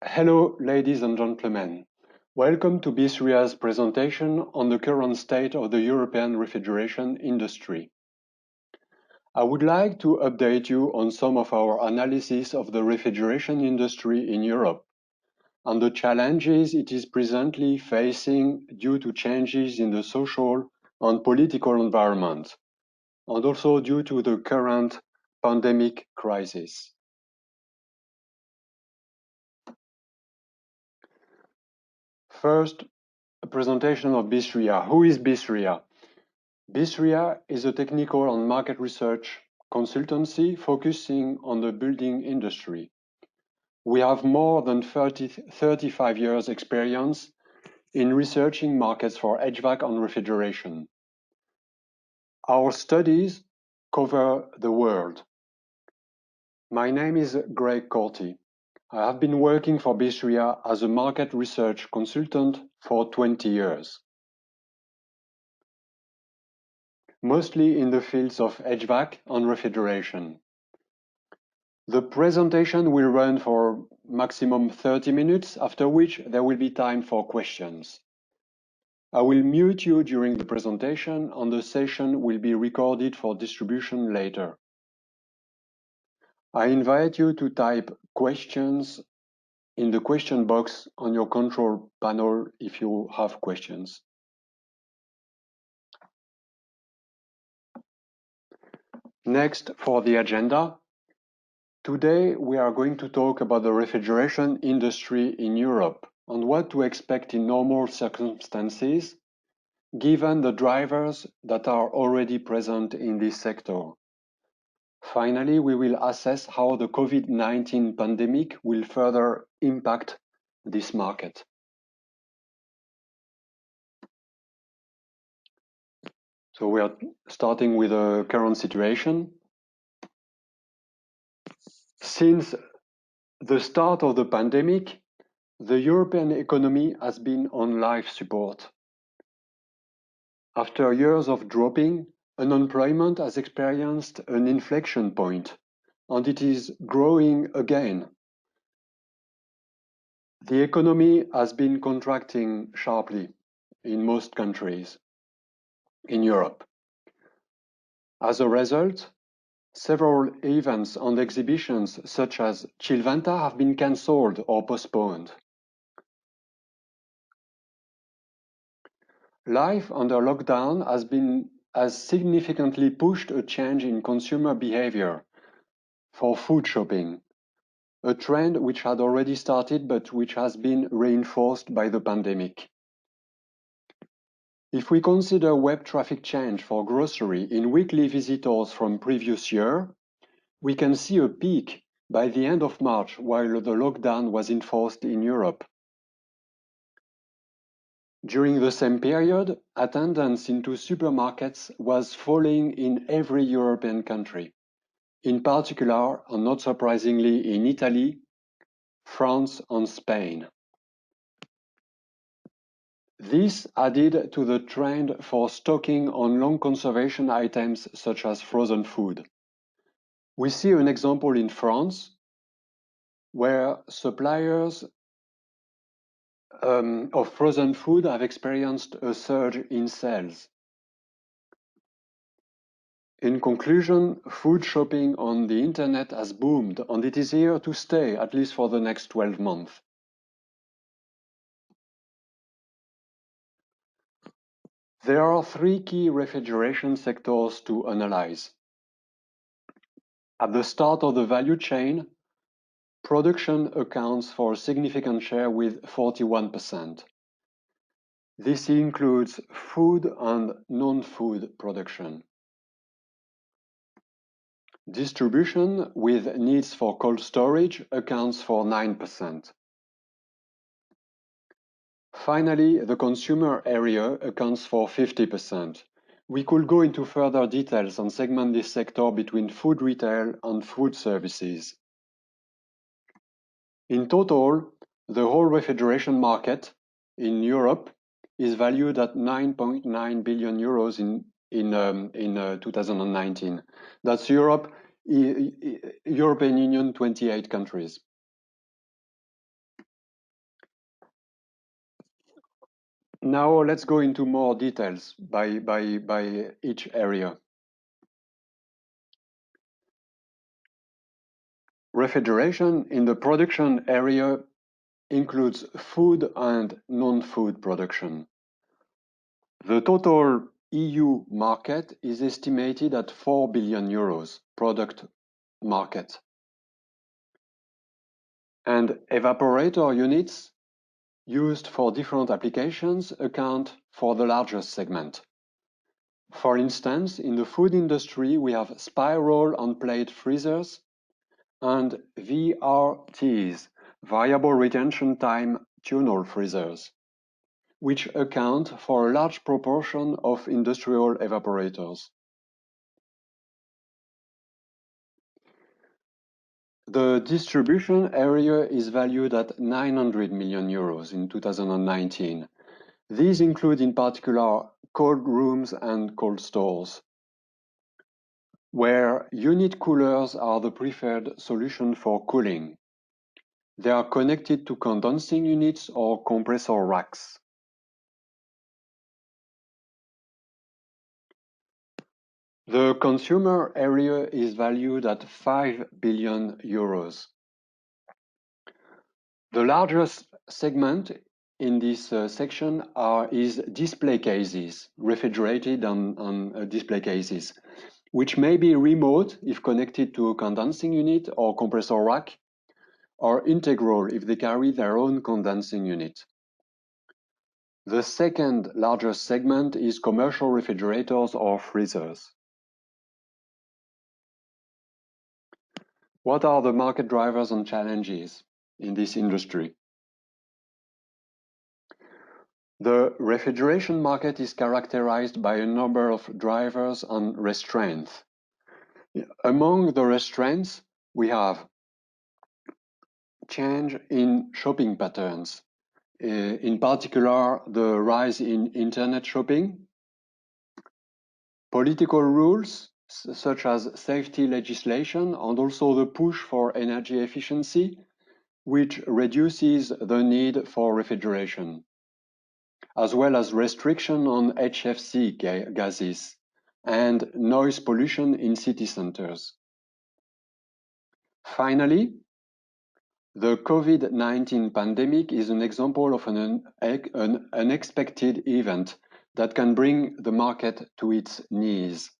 Hello, ladies and gentlemen. Welcome to BSRIA's presentation on the current state of the European refrigeration industry. I would like to update you on some of our analysis of the refrigeration industry in Europe and the challenges it is presently facing due to changes in the social and political environment, and also due to the current pandemic crisis. First, a presentation of BSRIA. Who is BSRIA? BSRIA is a technical and market research consultancy focusing on the building industry. We have more than 35 years experience in researching markets for HVAC and refrigeration. Our studies cover the world. My name is Greg Corti. I have been working for BSRIA as a market research consultant for 20 years. Mostly in the fields of HVAC and refrigeration. The presentation will run for maximum 30 minutes, after which there will be time for questions. I will mute you during the presentation and the session will be recorded for distribution later. I invite you to type questions in the question box on your control panel if you have questions. Next, for the agenda, today we are going to talk about the refrigeration industry in Europe and what to expect in normal circumstances, given the drivers that are already present in this sector. Finally, we will assess how the COVID-19 pandemic will further impact this market. So we are starting with the current situation. Since the start of the pandemic, the European economy has been on life support. After years of dropping, unemployment has experienced an inflection point, and it is growing again. The economy has been contracting sharply in most countries in Europe. As a result, several events and exhibitions such as Chilvanta have been cancelled or postponed. Life under lockdown has significantly pushed a change in consumer behavior for food shopping, a trend which had already started but which has been reinforced by the pandemic. If we consider web traffic change for grocery in weekly visitors from previous year, we can see a peak by the end of March while the lockdown was enforced in Europe. During the same period, attendance into supermarkets was falling in every European country, in particular, and not surprisingly, in Italy, France, and Spain. This added to the trend for stocking on long conservation items such as frozen food. We see an example in France where suppliers of frozen food have experienced a surge in sales. In conclusion, food shopping on the internet has boomed and it is here to stay, at least for the next 12 months. There are three key refrigeration sectors to analyze. At the start of the value chain, production accounts for a significant share with 41%. This includes food and non-food production. Distribution, with needs for cold storage, accounts for 9%. Finally, the consumer area accounts for 50%. We could go into further details and segment this sector between food retail and food services. In total, the whole refrigeration market in Europe is valued at 9.9 billion euros in 2019. That's European Union, 28 countries. Now let's go into more details by each area. Refrigeration in the production area includes food and non-food production. The total EU market is estimated at 4 billion euros product market. And evaporator units used for different applications account for the largest segment. For instance, in the food industry, we have spiral and plate freezers and VRTs, variable retention time tunnel freezers, which account for a large proportion of industrial evaporators. The distribution area is valued at 900 million euros in 2019. These include in particular cold rooms and cold stores, where unit coolers are the preferred solution for cooling. They are connected to condensing units or compressor racks. The consumer area is valued at 5 billion euros. The largest segment in this section is display cases, refrigerated on display cases, which may be remote if connected to a condensing unit or compressor rack, or integral if they carry their own condensing unit. The second largest segment is commercial refrigerators or freezers. What are the market drivers and challenges in this industry? The refrigeration market is characterized by a number of drivers and restraints. Among the restraints, we have change in shopping patterns, in particular the rise in internet shopping, political rules such as safety legislation, and also the push for energy efficiency, which reduces the need for refrigeration, as well as restriction on HFC gases and noise pollution in city centers. Finally, the COVID-19 pandemic is an example of an unexpected event that can bring the market to its knees.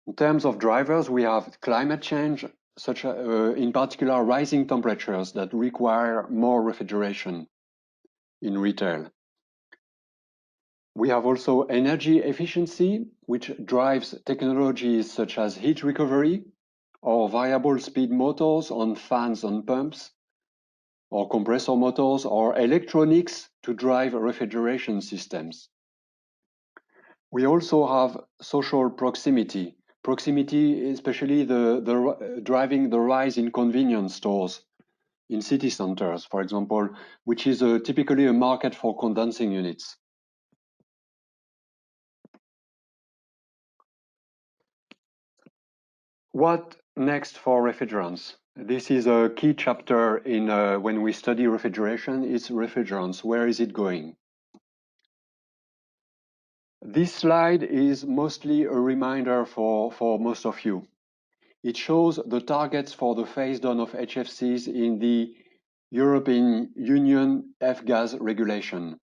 In terms of drivers, we have climate change, such as, in particular, rising temperatures that require more refrigeration in retail. We have also energy efficiency, which drives technologies such as heat recovery or variable speed motors on fans and pumps, or compressor motors or electronics to drive refrigeration systems. We also have social proximity. Proximity, especially driving the rise in convenience stores in city centers, for example, which is typically a market for condensing units. What next for refrigerants? This is a key chapter in when we study refrigeration. It's refrigerants. Where is it going? This slide is mostly a reminder for most of you. It shows the targets for the phase down of HFCs in the European Union F-gas regulation.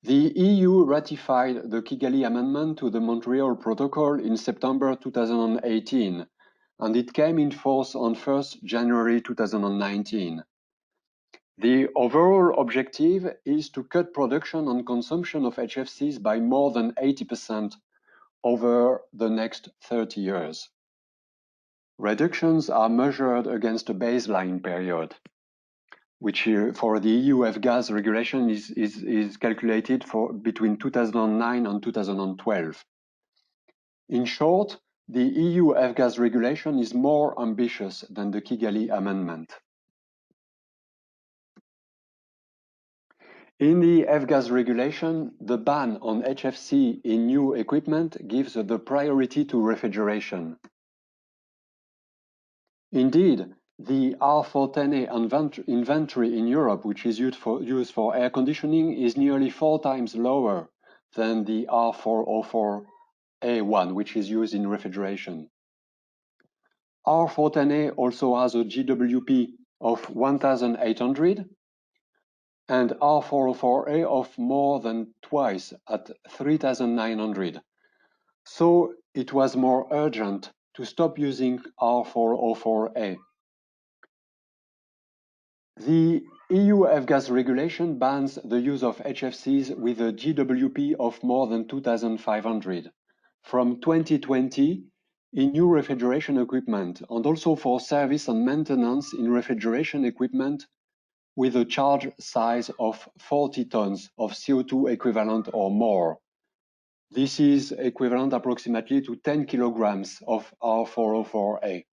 The EU ratified the Kigali Amendment to the Montreal Protocol in September 2018, and it came in force on 1st January 2019. The overall objective is to cut production and consumption of HFCs by more than 80% over the next 30 years. Reductions are measured against a baseline period, which for the EU F-gas regulation is calculated for between 2009 and 2012. In short, the EU F-gas regulation is more ambitious than the Kigali Amendment. In the F-gas regulation, the ban on HFC in new equipment gives the priority to refrigeration. Indeed, The R410A inventory in Europe, which is used for air conditioning, is nearly 4 times lower than the R404A1, which is used in refrigeration. R410A also has a GWP of 1,800 and R404A of more than twice at 3,900. So it was more urgent to stop using R404A. The EU F-gas regulation bans the use of HFCs with a GWP of more than 2,500 from 2020 in new refrigeration equipment and also for service and maintenance in refrigeration equipment with a charge size of 40 tons of CO2 equivalent or more. This is equivalent approximately to 10 kilograms of R404A.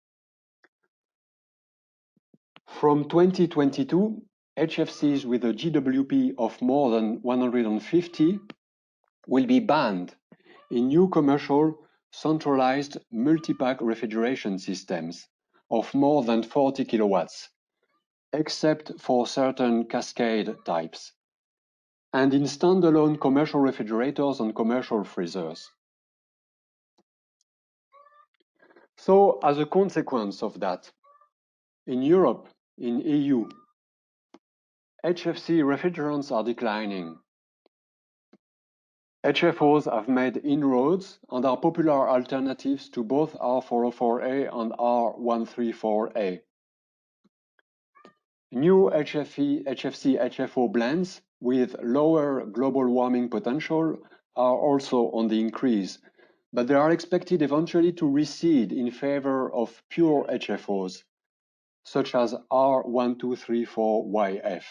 From 2022, HFCs with a GWP of more than 150 will be banned in new commercial centralized multi-pack refrigeration systems of more than 40 kilowatts, except for certain cascade types, and in standalone commercial refrigerators and commercial freezers. So, as a consequence of that, in Europe, in EU, HFC refrigerants are declining. HFOs have made inroads and are popular alternatives to both R404A and R134A. New HFC-HFO blends with lower global warming potential are also on the increase, but they are expected eventually to recede in favor of pure HFOs, such as R1234YF.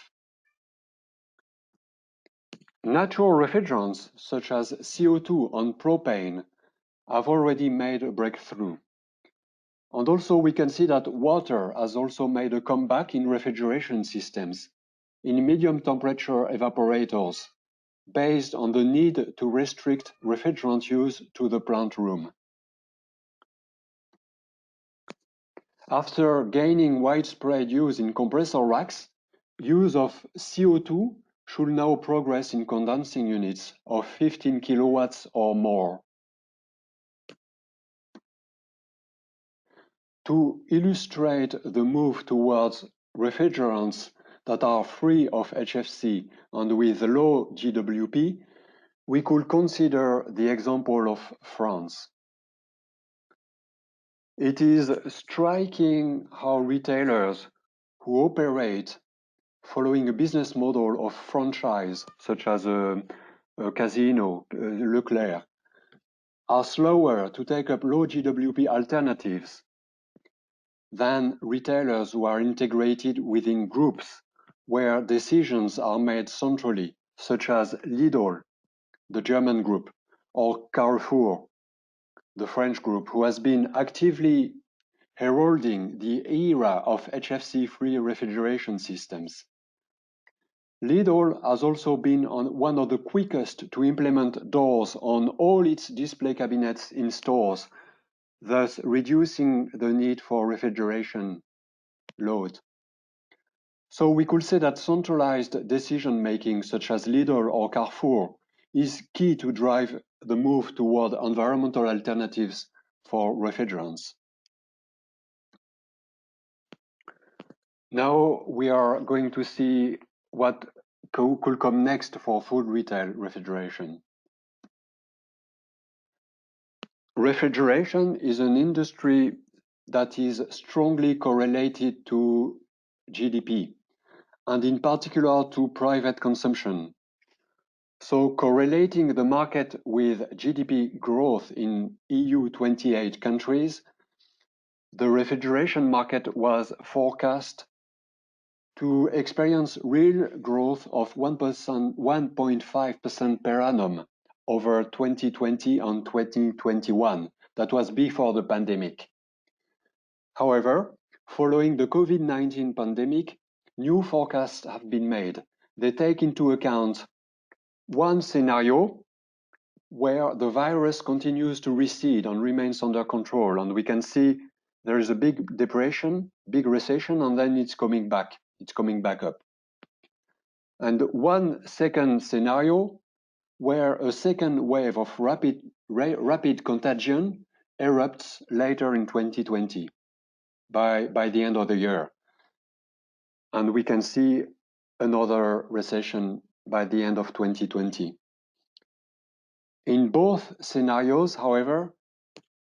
Natural refrigerants, such as CO2 and propane, have already made a breakthrough. And also we can see that water has also made a comeback in refrigeration systems, in medium temperature evaporators, based on the need to restrict refrigerant use to the plant room. After gaining widespread use in compressor racks, use of CO2 should now progress in condensing units of 15 kilowatts or more. To illustrate the move towards refrigerants that are free of HFC and with low GWP, we could consider the example of France. It is striking how retailers who operate following a business model of franchise, such as a Casino, Leclerc, are slower to take up low GWP alternatives than retailers who are integrated within groups where decisions are made centrally, such as Lidl, the German group, or Carrefour, the French group, who has been actively heralding the era of HFC-free refrigeration systems. Lidl has also been one of the quickest to implement doors on all its display cabinets in stores, thus reducing the need for refrigeration load. So we could say that centralized decision-making, such as Lidl or Carrefour, is key to drive the move toward environmental alternatives for refrigerants. Now we are going to see what could come next for food retail refrigeration. Refrigeration is an industry that is strongly correlated to GDP, and in particular to private consumption. So correlating the market with GDP growth in EU 28 countries, the refrigeration market was forecast to experience real growth of 1.5% per annum over 2020 and 2021. That was before the pandemic. However, following the COVID-19 pandemic, new forecasts have been made. They take into account one scenario where the virus continues to recede and remains under control, and we can see there is a big depression, big recession, and then it's coming back. It's coming back up. And one second scenario where a second wave of rapid contagion erupts later in 2020 by the end of the year. And we can see another recession by the end of 2020. In both scenarios, however,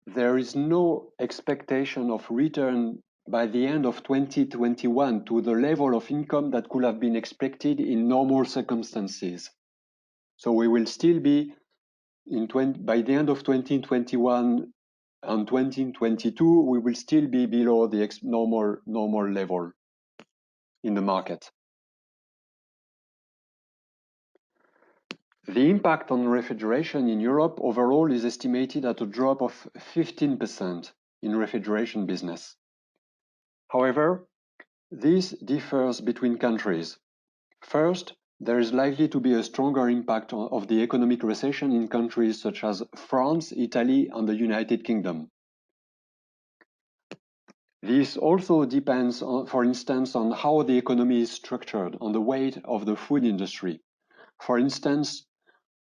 there is no expectation of return by the end of 2021 to the level of income that could have been expected in normal circumstances. So we will still be by the end of 2021 and 2022, we will still be below the normal level in the market. The impact on refrigeration in Europe overall is estimated at a drop of 15% in refrigeration business. However, this differs between countries. First, there is likely to be a stronger impact of the economic recession in countries such as France, Italy, and the United Kingdom. This also depends, for instance, on how the economy is structured, on the weight of the food industry. For instance,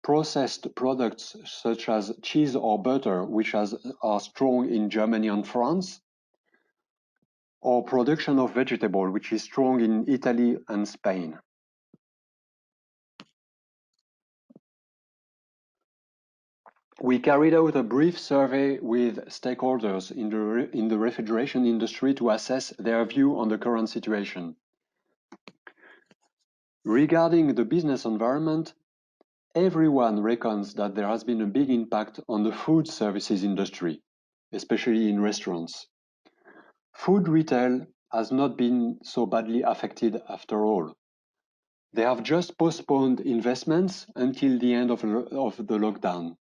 processed products such as cheese or butter, which are strong in Germany and France, or production of vegetable, which is strong in Italy and Spain. We carried out a brief survey with stakeholders in the refrigeration industry to assess their view on the current situation. Regarding the business environment, everyone reckons that there has been a big impact on the food services industry, especially in restaurants. Food retail has not been so badly affected after all. They have just postponed investments until the end of the lockdown.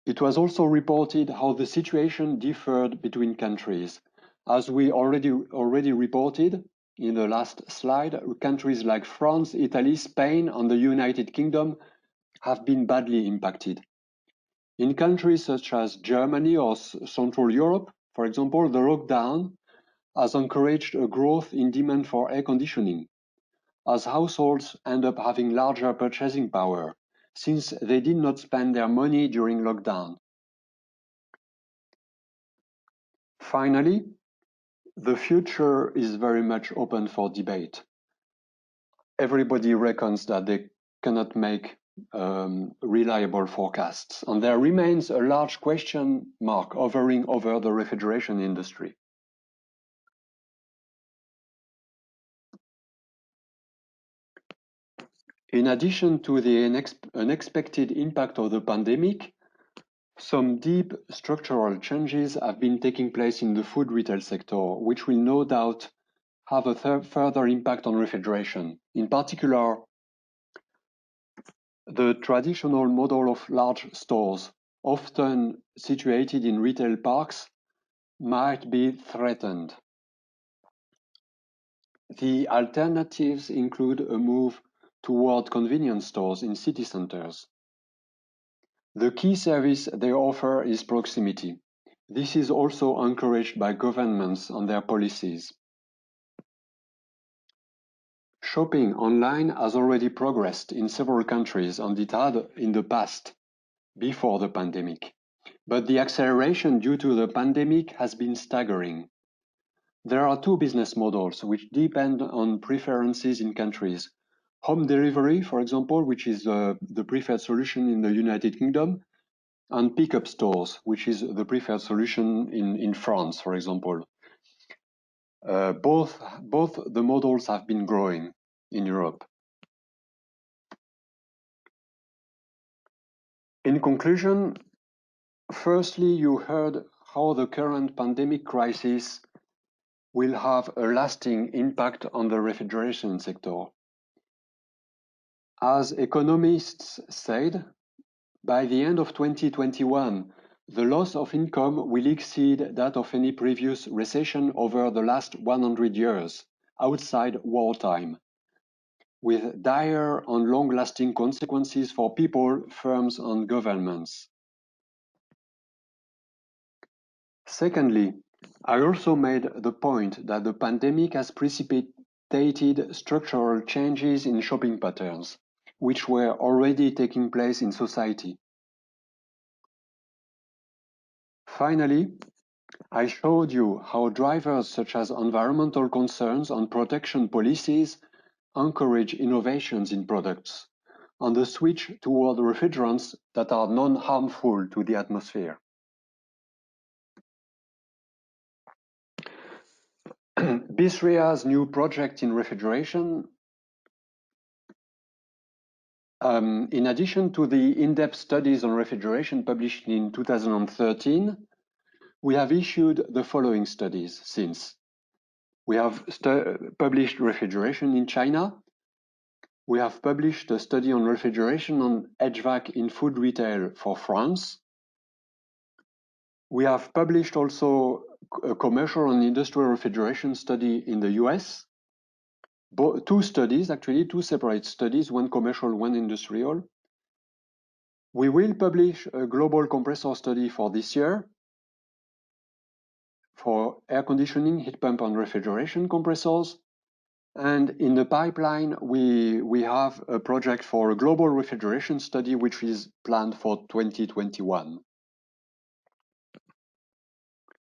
It was also reported how the situation differed between countries. As we already reported, in the last slide, countries like France, Italy, Spain, and the United Kingdom have been badly impacted. In countries such as Germany or Central Europe, for example, the lockdown has encouraged a growth in demand for air conditioning, as households end up having larger purchasing power, since they did not spend their money during lockdown. Finally, the future is very much open for debate. Everybody reckons that they cannot make reliable forecasts, and there remains a large question mark hovering over the refrigeration industry. In addition to the unexpected impact of the pandemic, some deep structural changes have been taking place in the food retail sector, which will no doubt have a further impact on refrigeration. In particular, the traditional model of large stores, often situated in retail parks, might be threatened. The alternatives include a move toward convenience stores in city centers. The key service they offer is proximity. This is also encouraged by governments and their policies. Shopping online has already progressed in several countries, and it had in the past, before the pandemic. But the acceleration due to the pandemic has been staggering. There are two business models which depend on preferences in countries. Home delivery, for example, which is the preferred solution in the United Kingdom, and pickup stores, which is the preferred solution in France, for example. Both the models have been growing in Europe. In conclusion, firstly, you heard how the current pandemic crisis will have a lasting impact on the refrigeration sector. As economists said, by the end of 2021, the loss of income will exceed that of any previous recession over the last 100 years, outside wartime, with dire and long-lasting consequences for people, firms, and governments. Secondly, I also made the point that the pandemic has precipitated structural changes in shopping patterns, which were already taking place in society. Finally, I showed you how drivers such as environmental concerns and protection policies encourage innovations in products and the switch toward refrigerants that are non-harmful to the atmosphere. BSRIA's new project in refrigeration, in addition to the in-depth studies on refrigeration published in 2013, we have issued the following studies since. We have published refrigeration in China. We have published a study on refrigeration on HVAC in food retail for France. We have published also a commercial and industrial refrigeration study in the US. Two studies, actually, two separate studies, one commercial, one industrial. We will publish a global compressor study for this year for air conditioning, heat pump, and refrigeration compressors. And in the pipeline, we have a project for a global refrigeration study, which is planned for 2021.